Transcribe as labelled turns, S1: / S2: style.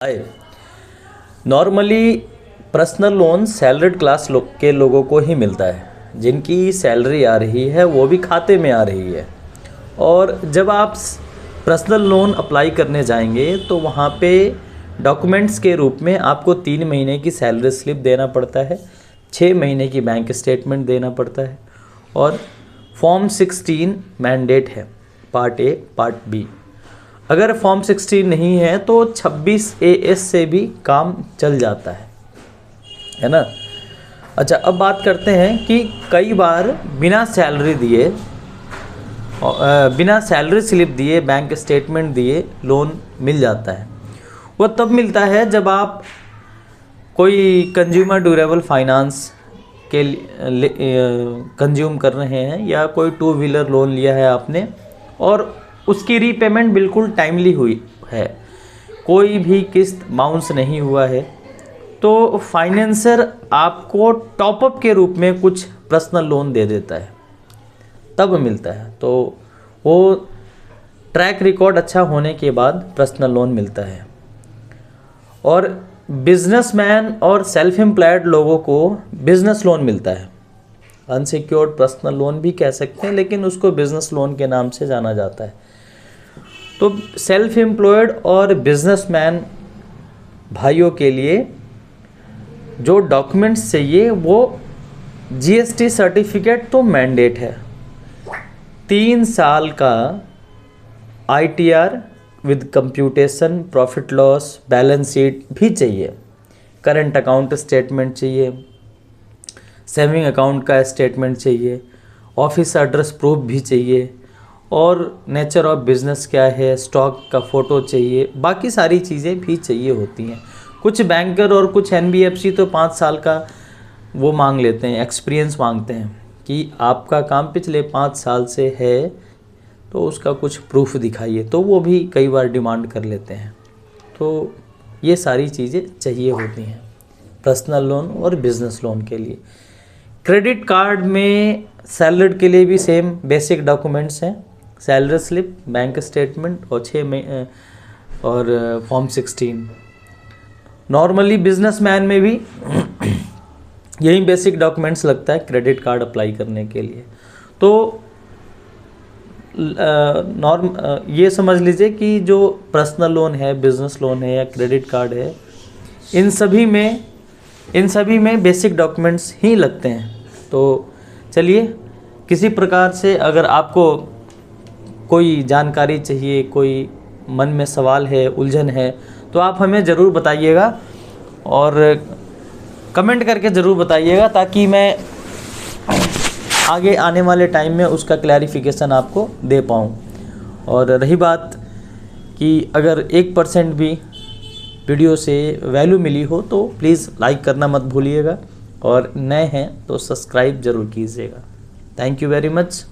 S1: हाय। Normally personal loan salaried class के लोगों को ही मिलता है, जिनकी सैलरी आ रही है वो भी खाते में आ रही है। और जब आप पर्सनल लोन अप्लाई करने जाएंगे तो वहाँ पे डॉक्यूमेंट्स के रूप में आपको 3 महीने की सैलरी स्लिप देना पड़ता है, 6 महीने की बैंक स्टेटमेंट देना पड़ता है और फॉर्म 16 मैंडेट है, पार्ट ए पार्ट बी। अगर फॉर्म 16 नहीं है तो 26 AS से भी काम चल जाता है ना। अच्छा, अब बात करते हैं कि कई बार बिना सैलरी दिए, बिना सैलरी स्लिप दिए, बैंक स्टेटमेंट दिए लोन मिल जाता है। वो तब मिलता है जब आप कोई कंज्यूमर ड्यूरेबल फाइनेंस के कंज्यूम कर रहे हैं या कोई 2 व्हीलर लोन लिया है आपने और उसकी रीपेमेंट बिल्कुल टाइमली हुई है, कोई भी किस्त बाउंस नहीं हुआ है, तो फाइनेंसर आपको टॉपअप के रूप में कुछ पर्सनल लोन दे देता है, तब मिलता है। तो वो ट्रैक रिकॉर्ड अच्छा होने के बाद पर्सनल लोन मिलता है। और बिजनेसमैन और सेल्फ एम्प्लॉयड लोगों को बिजनेस लोन मिलता है, अनसिक्योर्ड पर्सनल लोन भी कह सकते हैं, लेकिन उसको बिजनेस लोन के नाम से जाना जाता है। तो सेल्फ एम्प्लॉयड और बिजनेसमैन भाइयों के लिए जो डॉक्यूमेंट्स चाहिए वो GST सर्टिफिकेट तो मैंडेट है, 3 साल का ITR with computation, profit loss, balance sheet भी चाहिए, करंट अकाउंट स्टेटमेंट चाहिए, सेविंग अकाउंट का स्टेटमेंट चाहिए, ऑफिस एड्रेस प्रूफ भी चाहिए और नेचर ऑफ बिज़नेस क्या है, स्टॉक का फ़ोटो चाहिए, बाकी सारी चीज़ें भी चाहिए होती हैं। कुछ बैंकर और कुछ NBFC तो 5 साल का वो मांग लेते हैं, एक्सपीरियंस मांगते हैं कि आपका काम पिछले 5 साल से है तो उसका कुछ प्रूफ दिखाइए, तो वो भी कई बार डिमांड कर लेते हैं। तो ये सारी चीज़ें चाहिए होती हैं पर्सनल लोन और बिज़नेस लोन के लिए। क्रेडिट कार्ड में सैलरीड के लिए भी सेम बेसिक डॉक्यूमेंट्स हैं, सैलरी स्लिप, बैंक स्टेटमेंट और 6 महीने और फॉर्म 16। नॉर्मली बिजनेसमैन में भी यही बेसिक डॉक्यूमेंट्स लगता है क्रेडिट कार्ड अप्लाई करने के लिए। तो ये समझ लीजिए कि जो पर्सनल लोन है, बिजनेस लोन है या क्रेडिट कार्ड है, इन सभी में बेसिक डॉक्यूमेंट्स ही लगते हैं। तो चलिए, किसी प्रकार से अगर आपको कोई जानकारी चाहिए, कोई मन में सवाल है, उलझन है, तो आप हमें ज़रूर बताइएगा और कमेंट करके ज़रूर बताइएगा, ताकि मैं आगे आने वाले टाइम में उसका क्लैरिफिकेशन आपको दे पाऊँ। और रही बात कि अगर 1% भी वीडियो से वैल्यू मिली हो तो प्लीज़ लाइक करना मत भूलिएगा और नए हैं तो सब्सक्राइब ज़रूर कीजिएगा। Thank you very much.